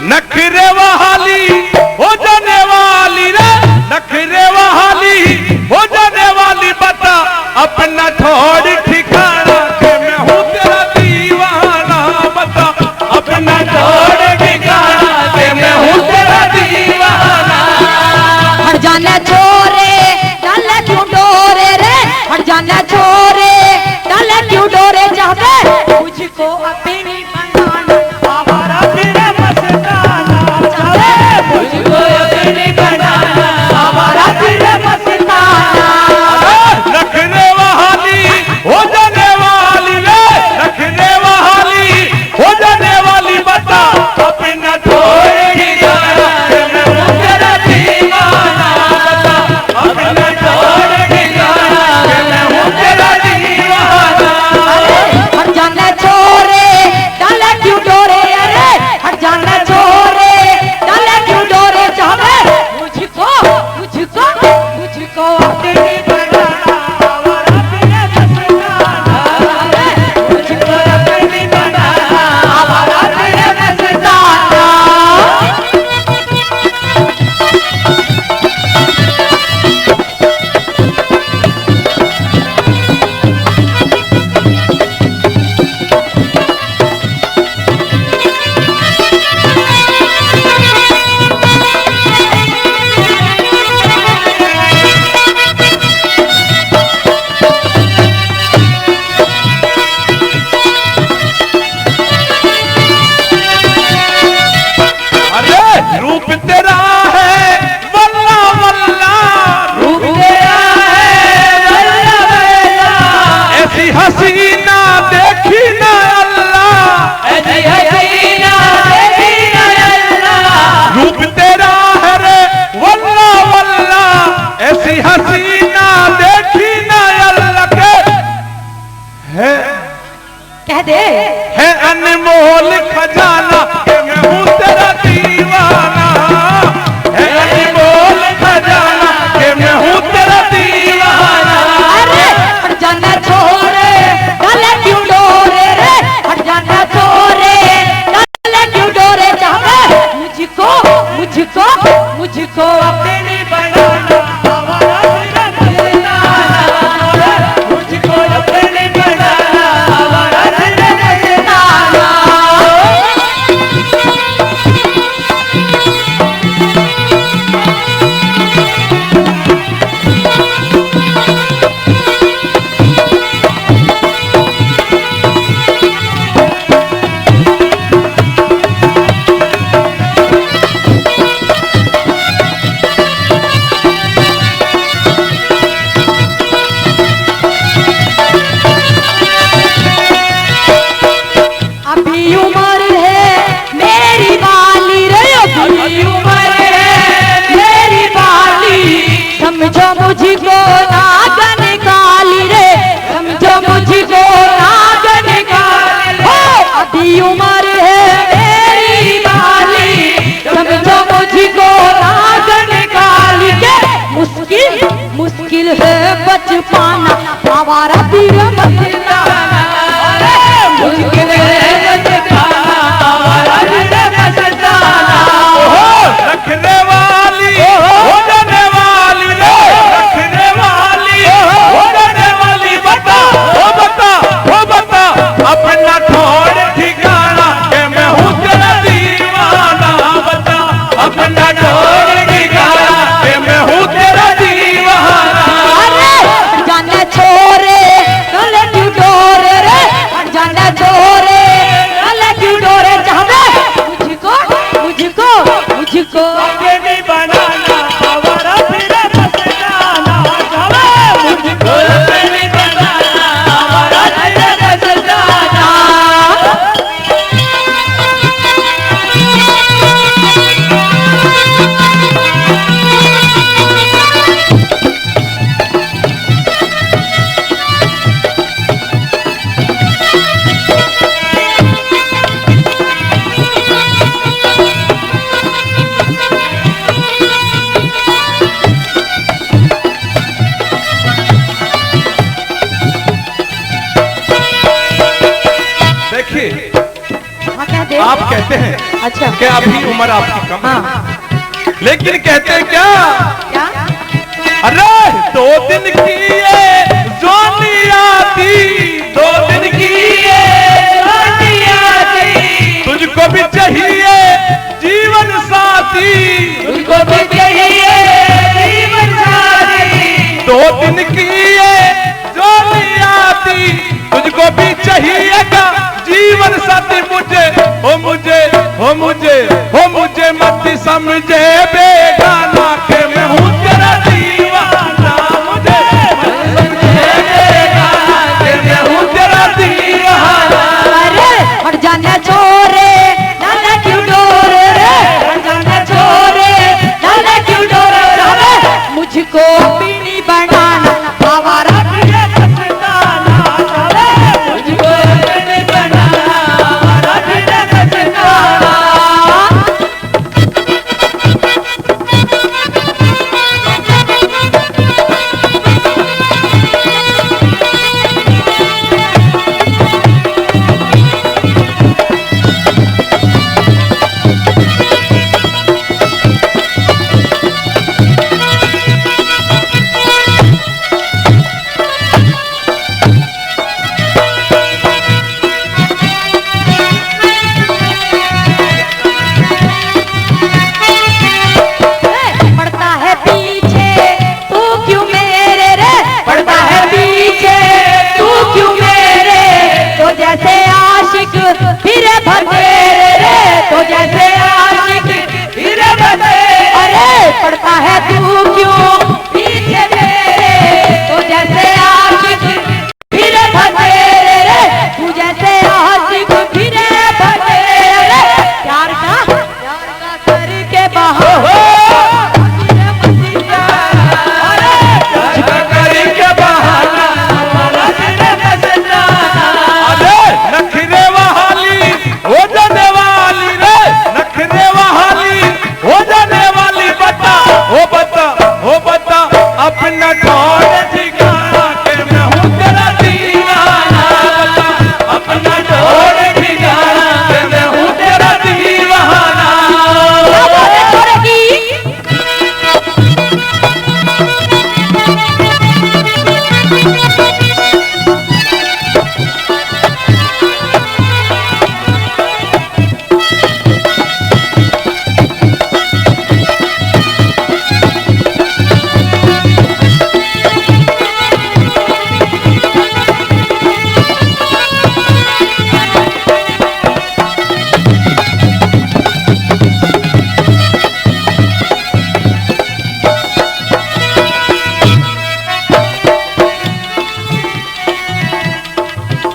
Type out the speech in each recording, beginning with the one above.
नखरे वाली हो जाने वाली रे, नखरे वाली हो जाने वाली बता अपना छोड़ ठिकाना के मैं हूँ तेरा दीवाना, बता अपना छोड़ ठिकाना के मैं हूँ तेरा दीवाना। हट जाना छोरे डाले क्यों डोरे रे, हट जाना छोरे डाले क्यों डोरे, चाहते मुझको अपनी बनाना आवारा तेरे मस्ताना, चाहते मुझको अपनी बनाना आवारा तेरे मस्ताना। नखरे वाली हो जाने वाली रे, नखरे वाली हो जाने वाली बता अपना छोड़ ठिकाना के मैं हूँ तेरा दीवाना, बता अपना छोड़ ठिकाना के मैं हूँ तेरा दीवाना। हट जाना छोरे डाले क्यों डोरे रे, हट जाना छोरे डाले क्यों डोरे, चाहते मुझको मुझको मुझको अपनी बनाना आवारा तेरे मस्ताना, मुझको अपनी बनाना आवारा तेरे मस्ताना। अरे रूप तेरा है वल्ला वल्ला, रूप तेरा है वल्ला वल्ला, ऐसी हसीना देखी ना अल्लाह, ऐसी हसीना देखी ना अल्लाह। रूप तेरा है रे वल्ला वल्ला, ऐसी हसीना देखी ना अल्लाह के है, कह दे है अनमोल खजाना के मैं हूँ तेरा दीवाना, है अनमोल खजाना के मैं हूँ तेरा दीवाना। अरे हट जाना छोरे डाले क्यों डोरे रे, हट जाना छोरे डाले क्यों डोरे, चाहते मुझको मुझको मुझको अपनी बनाना आवारा तेरे मस्ताना, मुझको अपनी बनाना आवारा तेरे मस्ताना। अच्छा कि अभी उम्र आपकी कम है। हाँ लेकिन कहते क्या, क्या अरे 2 दिन की ये जोनी आती, 2 दिन की ये जोनी आती, तुझको भी चाहिए जीवन साथी, तुझको भी चाहिए जीवन साथी, 2 दिन की ये जोनी आती, तुझको भी चाहिएगा जीवन साथी। मुझे हो मुझे हो मुझे हो मुझे मत समझे बेगाना के मैं हूँ तेरा दीवाना, मुझे मत समझे बेगाना के मैं हूँ तेरा दीवाना। अरे हट जाने छोरे डाले क्यों डोरे रे, हट जाने छोरे डाले क्यों डोरे रे, मुझको अपनी बनाना आवारा पड़ता है तू क्यों पीछे मेरे, तो जैसे आशिक फिरे भतेरे रे, तू जैसे आशिक फिरे भतेरे रे, प्यार का करके बहा अपना ढोल ठिकाना के मैं हूँ तेरा दीवाना, अपना ढोल ठिकाना के मैं हूँ तेरा दीवाना।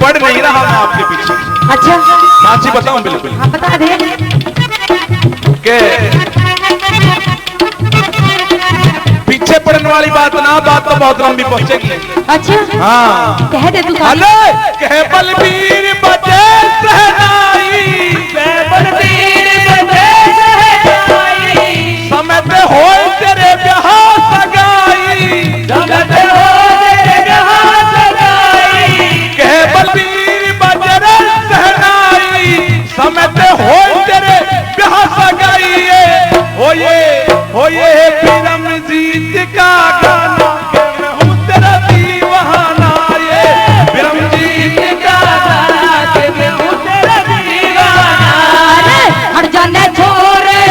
पढ़ नहीं रहा मैं आपके पीछे। अच्छा सांची बताऊं बिल्कुल। हाँ बता दे के पीछे पढ़ने वाली बात ना, बात तो बहुत लंबी पहुंचेगी। अच्छा हाँ कह दे तू। अरे कह बलबीर बजे सहनाई, कह बलबीर बजे सहनाई, समय पे हो तेरे ब्याह सगाई, समय पे हो तेरे ब्याह सगाई, कह बलबीर बजे सहनाई, समय पे हो तेरे ब्याह सगाई। हो ये फिल्म जीत का गाना के मैं हूँ तेरा दीवाना, ये फिल्म जीत का गाना के मैं हूँ तेरा दीवाना। हट जाने छोरे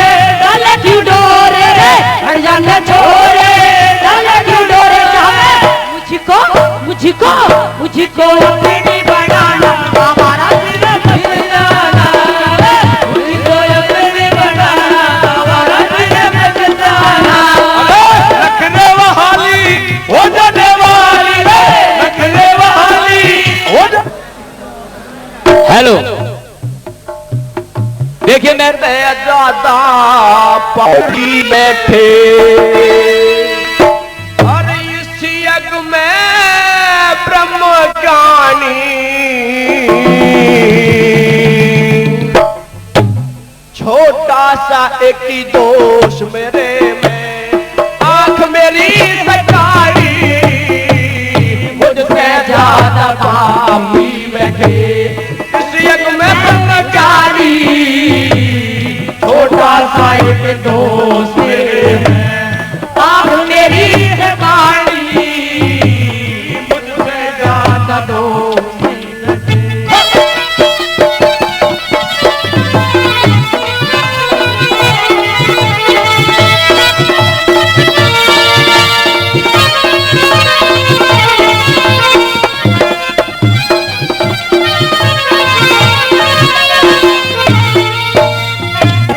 डाले क्यों डोरे रे, हट जाने छोरे डाले क्यों डोरे रे, मुझको मुझको मुझको अपनी बनाना हमारा दीवाना, मुझको अपनी बनाना हमारा दीवाना। रखने वाली हो जाने वाली रे, रखने वाली हो जा। हेलो देखिए मेरे दादा पौड़ी बैठे और इस यज्ञ में ब्रह्म ज्ञानी, छोटा सा एक ही दोष मेरे में, आंख मेरी सकारी, मुझसे ज्यादा पापी बैठे इस यज्ञ में ब्रह्मचारी, के दोस्त मेरे में। आप मेरी है वाणी, मुझसे ज्यादा दोस्त नहीं लगे।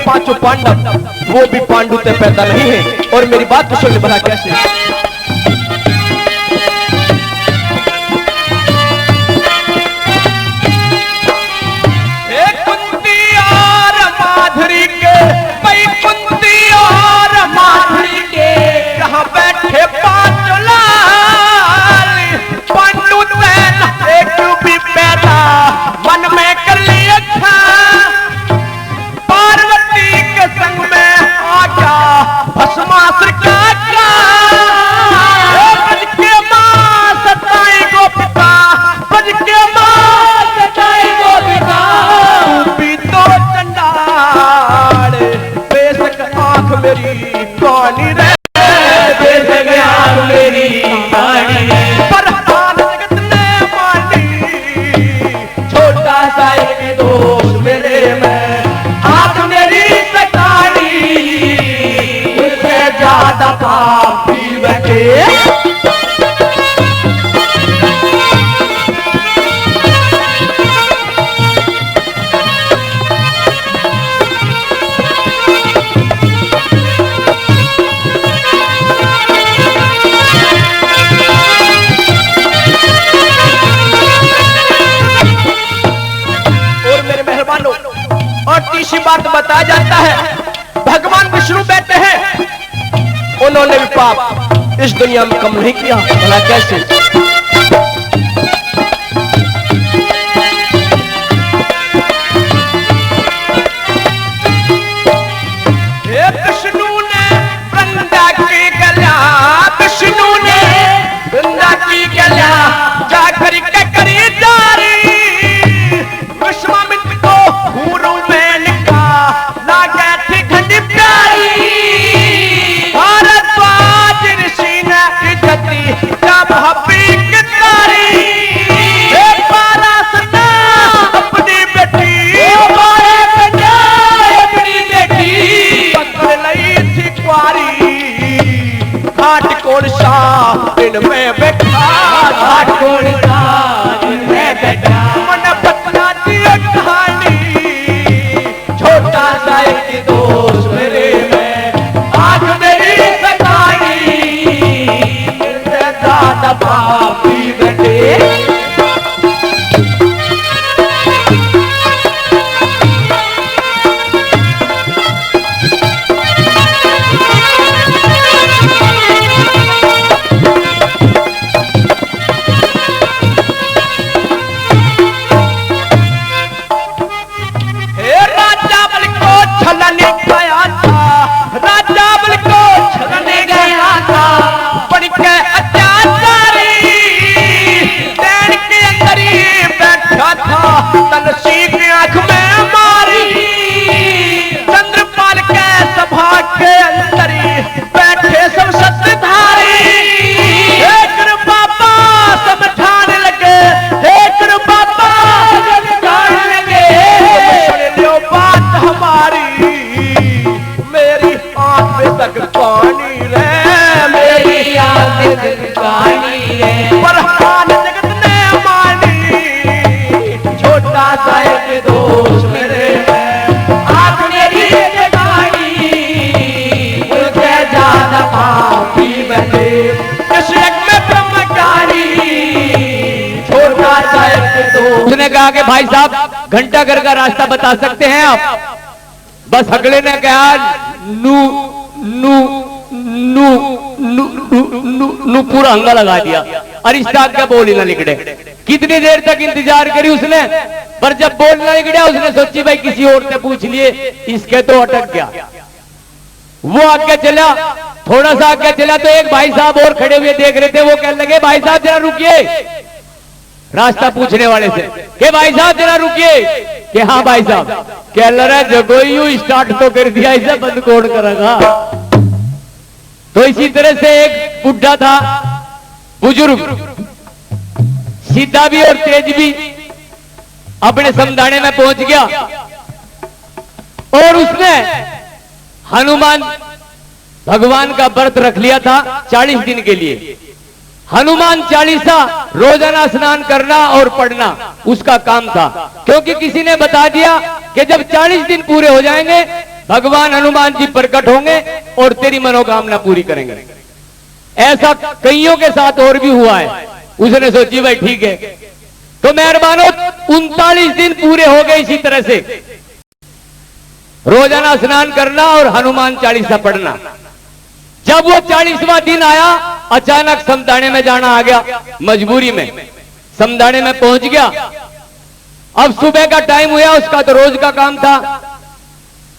पांचों पांडव वो भी पांडु से पैदा नहीं है। और मेरी बात तो सुन ले भला कैसे। एक कुंती और माधुरी के, भाई कुंती और माधुरी के, जहां बैठे पांचों लाल, पांडु सेना एक भी पैदा मन में कर लिया था। पार्वती के संग में आजा भस्मासुर का बज के मां सताई गोपिका, बज के मां सताई गोपिका। भी तो चंडाल बेशक आंख मेरी कौनी रे, बेशक आंख मेरी कौनी रे, पर हाल जगत ने मानी, छोटा सा एक दोस्त मेरे में। आंख मेरी सताई, उससे ज्यादा पापी बैठे। और मेरे मेहरबानों, और तीसरी बात बताया जाता है, भगवान विष्णु बैठे हैं, उन्होंने भी पाप इस दुनिया में कम नहीं किया। भला कैसे। विष्णु ने वृंदा की गला, विष्णु ने वृंदा की गला जाकर के करी जारी। विश्वामित्र को घूरू में निकाला गया थी घंटी प्यारी। भारद्वाज ऋषि ने इज्जत दी जब हबी की तारी। पारासना अपनी बेटी, अपनी बेटी पकड़ लई थी कुंवारी। घाट कौन सा इनमें बैठा, घाट कौन सा इनमें बैठा। मन पतना दी कहानी, छोटा सा एक दोस्त मेरे में। आंख मेरी सताई, इससे ज्यादा पापी बैठे। राजा बल को छलने गया था, राजा बल को छलने गया था। पड़ के अत्याचारी दैन के अंदर ही बैठा था, तलसी की आंख में मारी। चंद्रपाल के सभा के अंदर ही बैठे सब सत्ताधारी। एक बाबा समझाने लगे, एक बाबा समझाने लगे, सुन लो बात हमारी। मेरी आंख में तक पानी रे, मेरी आंख में तक पानी रे, पर हाल जगत ने मानी। छोटा सा एक दोस्त मेरे में। आंख मेरी सताई, उससे ज्यादा पापी बने। इस यज्ञ में ब्रह्मचारी, छोटा सा एक दोस्त। उसने कहा कि भाई साहब घंटा घर का रास्ता बता सकते हैं आप। बस अगले ने कहा नू नू नू नू नू नू नू पूरा हंगा लगा दिया। अरिस्टाक क्या बोल ही ना निकले। कितनी देर तक इंतजार करी उसने, पर जब बोल ना निकला उसने सोची भाई किसी और से पूछ लिए, इसके तो अटक गया। वो आगे चला, थोड़ा सा आगे चला तो एक भाई साहब और खड़े हुए देख रहे थे। वो कहने लगे भाई साहब जरा रुकिए, रास्ता पूछने वाले से कि भाई साहब जरा रुकिए, कि हाँ भाई साहब कह रहा है जगोयू स्टार्ट तो कर दिया, इसे बंद कौन करेगा। तो इसी तरह से एक बुढ़ा था, बुजुर्ग, सीधा भी और तेज भी, अपने समदाने में पहुंच गया और उसने हनुमान भगवान का व्रत रख लिया था 40 दिन के लिए। हनुमान चालीसा रोजाना स्नान करना और पढ़ना उसका काम था, क्योंकि किसी ने बता दिया कि जब 40 दिन पूरे हो जाएंगे भगवान हनुमान जी प्रकट होंगे और तेरी मनोकामना पूरी करेंगे। ऐसा कईयों के साथ और भी हुआ है। उसने सोची भाई ठीक है, तो मेहरबानों 39 दिन पूरे हो गए इसी तरह से रोजाना स्नान करना और हनुमान चालीसा पढ़ना। जब वो 40वां दिन आया, अचानक समदाने में जाना आ गया, मजबूरी में समदाने में पहुंच गया। अब सुबह का टाइम हुआ, उसका तो रोज का काम था।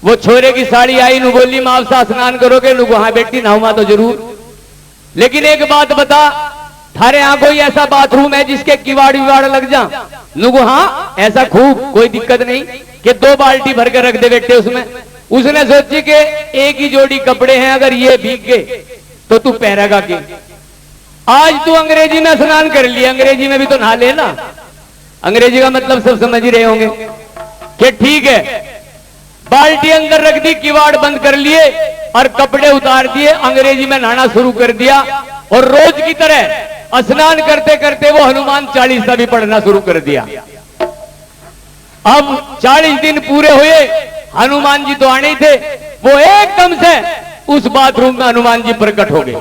वो छोरे की साड़ी आई, नु बोली मां सा स्नान करोगे? नु हाँ बेटी नहाऊंगा तो जरूर, लेकिन एक बात बता, थारे यहाँ कोई ऐसा बाथरूम है जिसके किवाड़ विवाड़ लग जा? नुगो हाँ ऐसा खूब, कोई दिक्कत नहीं, कि 2 बाल्टी भर के रख दे बेटे उसमें। उसने सोची कि एक ही जोड़ी कपड़े हैं, अगर ये भीग गए तो तू पहनेगा के? आज तू अंग्रेजी में स्नान कर लिया, अंग्रेजी में भी तो नहा लेना। अंग्रेजी का मतलब सब समझ ही रहे होंगे कि ठीक है। बाल्टी अंदर रख दी, किवाड़ बंद कर लिए और कपड़े उतार दिए, अंग्रेजी में नहाना शुरू कर दिया। और रोज की तरह स्नान करते करते वो हनुमान चालीसा भी पढ़ना शुरू कर दिया। अब 40 दिन पूरे हुए, हनुमान जी तो आने ही थे। वो एकदम से उस बाथरूम में हनुमान जी प्रकट हो गए।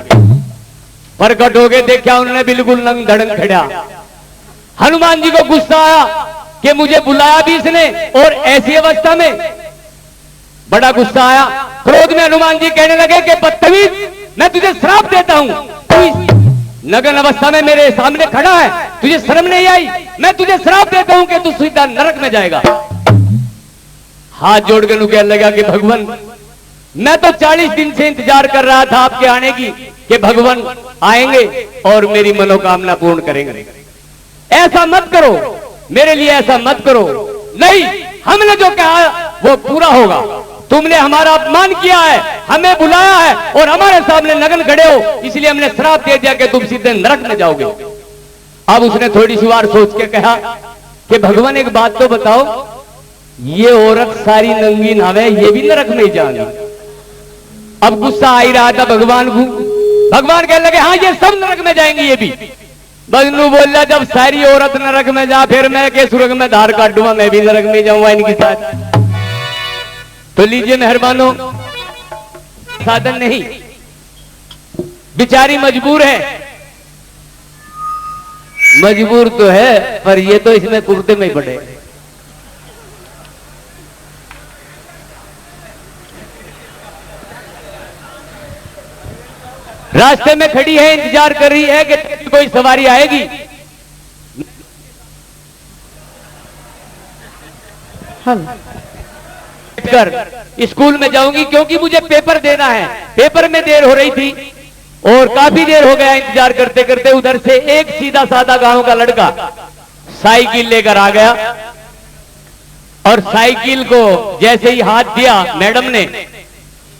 प्रकट हो गए, देखा उन्होंने बिल्कुल नंग धड़ंग खड़ा। हनुमान जी को गुस्सा आया कि मुझे बुलाया भी इसने और ऐसी अवस्था में, बड़ा गुस्सा आया। क्रोध में हनुमान जी कहने लगे कि बदतमीज, मैं तुझे श्राप देता हूं, तू इस नग्न अवस्था में मेरे सामने खड़ा है, तुझे शर्म नहीं आई? मैं तुझे श्राप देता हूं कि तू सीधा नरक में जाएगा। हाथ जोड़ के कहने लगा कि भगवान, मैं तो 40 दिन से इंतजार कर रहा था आपके आने की, कि भगवान आएंगे और मेरी मनोकामना पूर्ण करेंगे। ऐसा मत करो, मेरे लिए ऐसा मत करो। नहीं, हमने जो कहा वो पूरा होगा। तुमने हमारा अपमान किया है, हमें बुलाया है और हमारे सामने नग्न खड़े हो, इसलिए हमने श्राप दे दिया कि तुम सीधे नरक में जाओगे। अब उसने थोड़ी सी बार सोच के कहा कि भगवान एक बात तो बताओ, ये औरत सारी नंगी नहावे, ये भी नरक में जाएंगी। अब गुस्सा आ ही रहा था भगवान को। भगवान कहने लगे हाँ ये सब नरक में जाएंगे, ये भी। बजनू बोला जब सारी औरत नरक में जा, फिर मैं के स्वर्ग में धार काटूंगा, मैं भी नरक में जाऊंगा इनके साथ। तो लीजिए मेहरबानों, साधन नहीं, बिचारी मजबूर है। मजबूर तो है, पर ये तो इसमें कुर्ते में ही पड़े। रास्ते में खड़ी है, इंतजार कर रही है कि कोई सवारी आएगी। कर स्कूल में जाऊंगी क्योंकि मुझे पेपर देना है। पेपर में देर हो रही थी और काफी देर हो गया इंतजार करते करते। उधर से एक सीधा साधा गांव का लड़का साइकिल लेकर आ गया और साइकिल को जैसे ही हाथ दिया, मैडम ने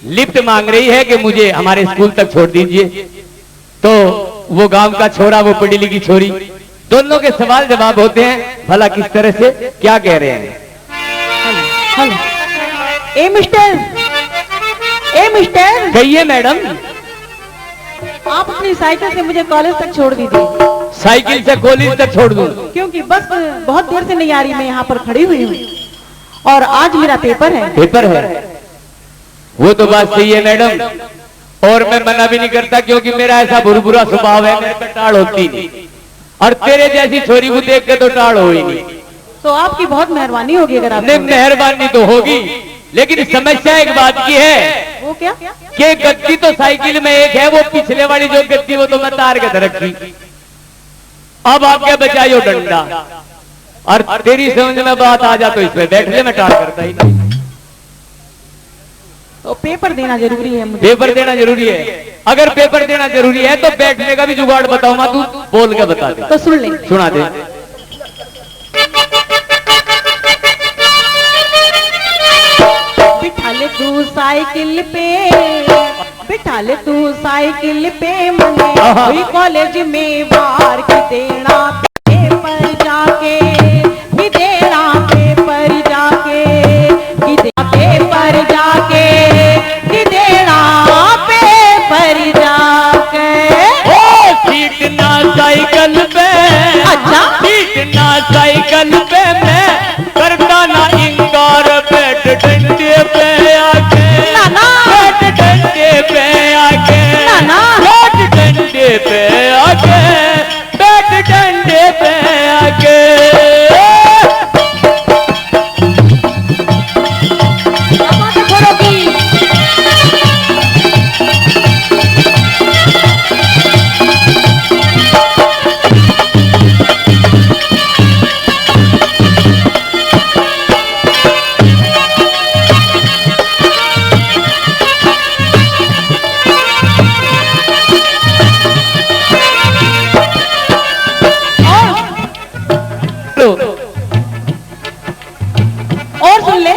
लिफ्ट मांग रही है कि मुझे हमारे स्कूल तक छोड़ दीजिए। तो वो गांव का छोरा, वो पढ़ी लिखी छोरी, दोनों के सवाल जवाब होते हैं भला किस तरह से, क्या कह रहे हैं। हेलो, ए मिस्टर, ए मिस्टर, कहिए मैडम। आप अपनी साइकिल से मुझे कॉलेज तक छोड़ दीजिए। साइकिल से कॉलेज तक छोड़ दूं? क्योंकि बस बहुत देर से नहीं आ रही, मैं यहाँ पर खड़ी हुई हूँ और आज मेरा पेपर है। पेपर है? वो तो बात सही है मैडम, और मैं मना भी नहीं करता क्योंकि मेरा ऐसा बुरा स्वभाव है, मेरे पे टाड़ होती नहीं। और तेरे जैसी छोरी को देख के तो टाड़ हो ही नहीं। तो आपकी बहुत मेहरबानी होगी अगर आप। नहीं, मेहरबानी तो होगी, लेकिन समस्या एक बात की है। वो क्या? कि गद्दी तो साइकिल में एक है, वो पिछले वाली जो गद्दी वो तो मैं तार के तरफ की। अब आप क्या बचाइयो डंडा, और तेरी समझ में बात आ जा तो इसमें बैठने में टाड़ करता ही नहीं। तो पेपर देना जरूरी है मुझे। पेपर देना जरूरी है? अगर पेपर देना जरूरी है तो बैठने का भी जुगाड़ बताऊंगा, तू बोल के बता दे। तो सुन ले, सुना दे। साइकिल पे, बिठा ले तू साइकिल पे मने कोई कॉलेज में बाहर की देना पेपर जाके, की देना पेपर जाके, की देना पेपर जाके, की देना पेपर जाके। ओ सीटना साइकिल पे, अच्छा सीटना साइकिल पे मैं करता ना इंकार, बैठ डंडे पे आके, ना ना बैठ डंडे पे आके, ना ना बैठ डंडे पे आके, बैठ डंडे पे आके। बात करोगी। और सुन ले।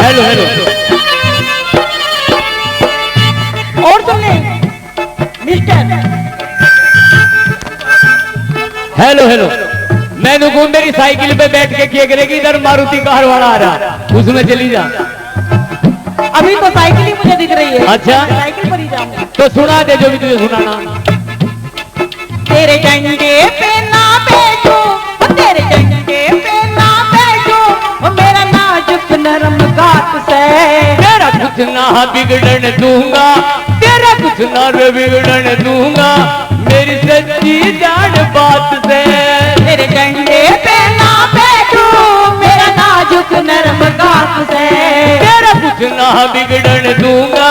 हेलो हेलो और सुन ले मिस्टर। हेलो हेलो, मैं नुकू मेरी साइकिल पे बैठ के किए करेगी, इधर मारुति कार वाला आ रहा, उसमें चली जा। अभी तो साइकिल ही मुझे दिख रही है। अच्छा। साइकिल पर ही जाऊंगा। तो सुना दे जो भी तुझे सुनाना। तेरे डंडे पे ना बैठो, तेरे डंडे पे ना बैठो, मेरा नाजुक नरम गात से तेरा कुछ ना बिगड़न दूंगा, तेरा कुछ ना बिगड़न दूंगा, मेरी सच्ची जान बात से। तेरे डंडे पे ना बैठो, मेरा नाजुक नरम गात से तेरा कुछ ना बिगड़न दूंगा,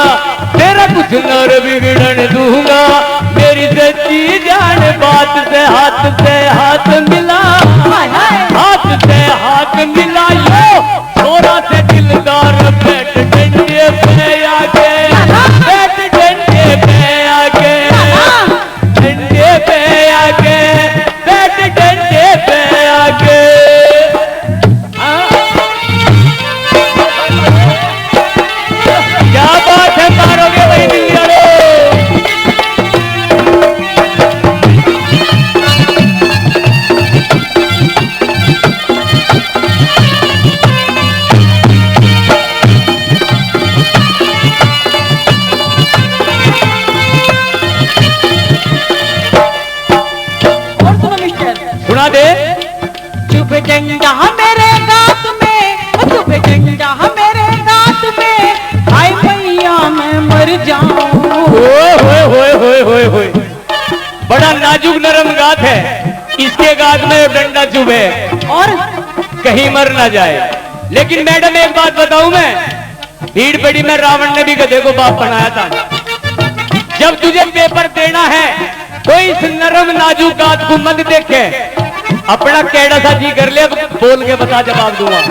तेरा कुछ ना बिगड़न दूंगा, मेरी सच्ची जान बात से। हाथ मिला, हाय हाय। हाथ से हाथ मिला, यो छोरा से दिलदार, बैठ डंडे पे आके, बैठ डंडे पे आके, डंडे पे आके, बैठ डंडे पे आके। क्या बात है, मारोगे भाई दिल्ली वाले। और सुनो मिस्टर। सुना दे। चुप डंडा मेरे गात में, चुप डंडा मेरे गात में, हाय मैया मैं मर जाऊं। होए बड़ा नाजुक नरम गात है, इसके गात में डंडा चुभे और कहीं मर ना जाए। लेकिन मैडम एक बात बताऊं मैं, भीड़ पड़ी में रावण ने भी गधे को बाप बनाया था। जब तुझे पेपर देना है तो इस नरम नाजुक गात को मत देखे, अपना कैड़ा सा जी कर ले, अब बोल के बता, जवाब दूंगा।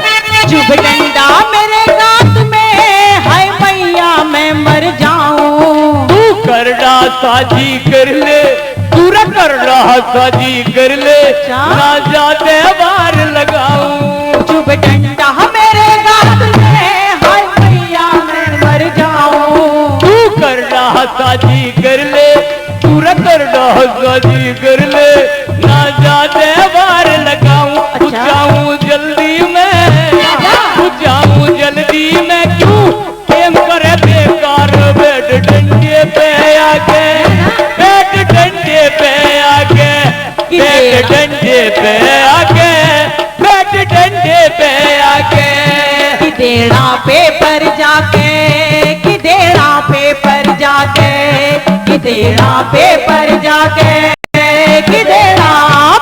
चुप डंडा मेरे गात में, हाय मैया मैं मर जाऊं। तू करड़ा साजी कर ले, तू करड़ा साजी कर ले, ना जाते बार लगाऊं। चुप डंडा मेरे गात में, हाय मैया मैं मर जाऊं। तू करड़ा साजी कर ले, तू करड़ा साजी कर ले, ना जाते बार लगाऊं। पूछाऊं जल्दी मैं, पूछाऊं जल्दी मैं, क्यों प्रेम करे बेकार, बैठ डंडे पे आके, बैठ डंडे पे आके, बैठ डंडे पे आके, बैठ डंडे पे आके। कि देना पेपर जाके, कि देना पेपर जाके, कि देना पेपर जाके, कि देना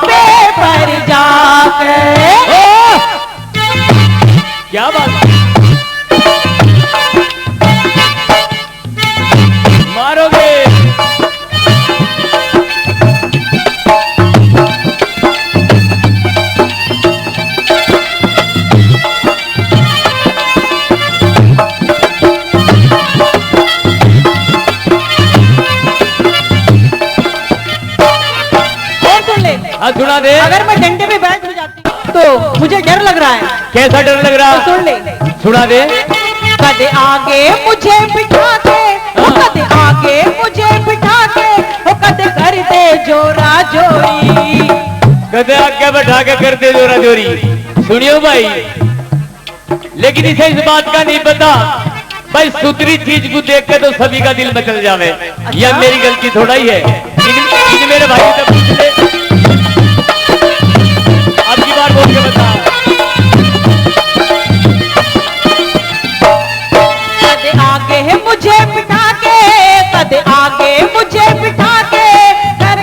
पेपर जाके। क्या बात, मारोगे। हाँ सुना दे। अगर मैं डंडे पे बैठ जाती तो मुझे डर लग रहा है। कैसा डर लग रहा? तो सुन ले। सुना दे। कदे आगे मुझे बिठा के, वो कदे आगे मुझे बिठा के, वो कदे कर दे जोरा जोरी। कदे आगे बैठा के कर दे जोरा जोरी। सुनियो भाई, लेकिन इसे इस बात का नहीं पता भाई, सुथरी चीज को देख के तो सभी का दिल मचल जावे। यह मेरी गलती थोड़ा ही है। इन मेरे भाई से पूछ ले, अब की बार बोल के बता। कदे आगे है मुझे बिठा के, कदे आगे मुझे बिठा के,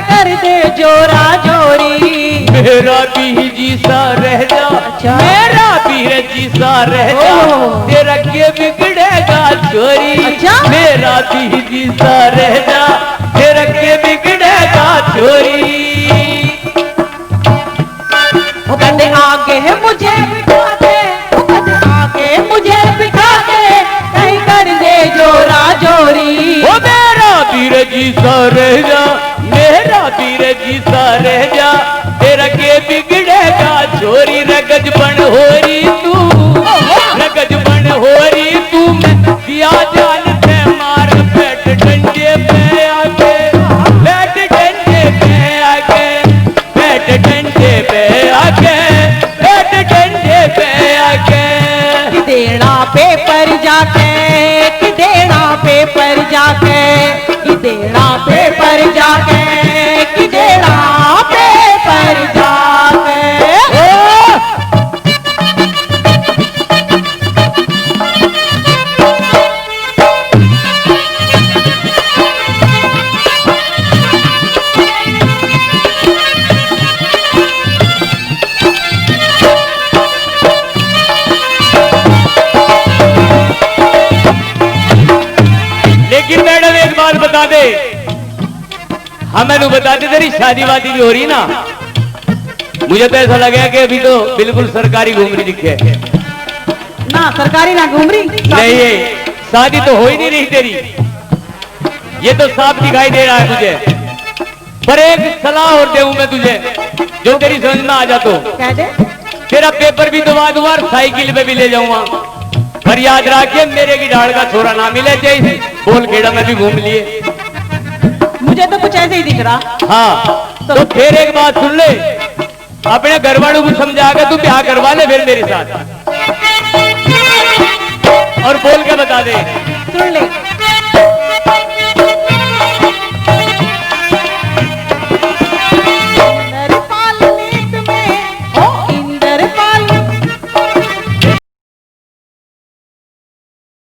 कर दे जोरा जोरी। मेरा भी जीसा रह जा, मेरा भी जीसा रह जा, तेरा के बिगड़ेगा चोरी। मेरा भी जीसा रह जा, तेरा के बिगड़ेगा चोरी। कदे आगे है मुझे बिठा के, कदे आगे मुझे बिठा के, कहीं कर दे जोरा जोरी। ओ मेरा वीर जीसा रह जा, मेरा वीर जीसा रह जा, तेरा के बिगड़ेगा चोरी। रगज बन हो रही तू, रगज बन हो रही तू, मैं दिया जान से मार बैठ डंडे पे आके, बैठ डंडे पे आके, बैठ डंडे पे आके, बैठ डंडे पे आके। कि देना पेपर जाके, कि देना पेपर जाके, कि देना पेपर जाके, कि देना पेपर जाके। लेकिन मैडम एक बात बता दे, हमें बता दे, तेरी शादी वादी भी हो रही ना? मुझे तो ऐसा लगा कि अभी तो बिल्कुल सरकारी घूम रही दिखे। ना सरकारी ना घूम रही। नहीं, शादी तो हो ही नहीं रही तेरी, ये तो साफ दिखाई दे रहा है मुझे। पर एक सलाह और दूं मैं तुझे, जो तेरी समझ में आ जा। तो कह दे। तेरा पेपर भी दबा दूंगा, साइकिल पे भी ले जाऊंगा, पर याद रखिए मेरे की डाड़ का छोरा ना मिले चाहिए। बोल खेड़ा में भी घूम लिए। मुझे तो कुछ ऐसे ही दिख रहा। हाँ तो फिर एक बात सुन ले, अपने घर वालों को समझा के तू ब्याह करवा ले फिर मेरे साथ, और बोल के बता दे। सुन ले।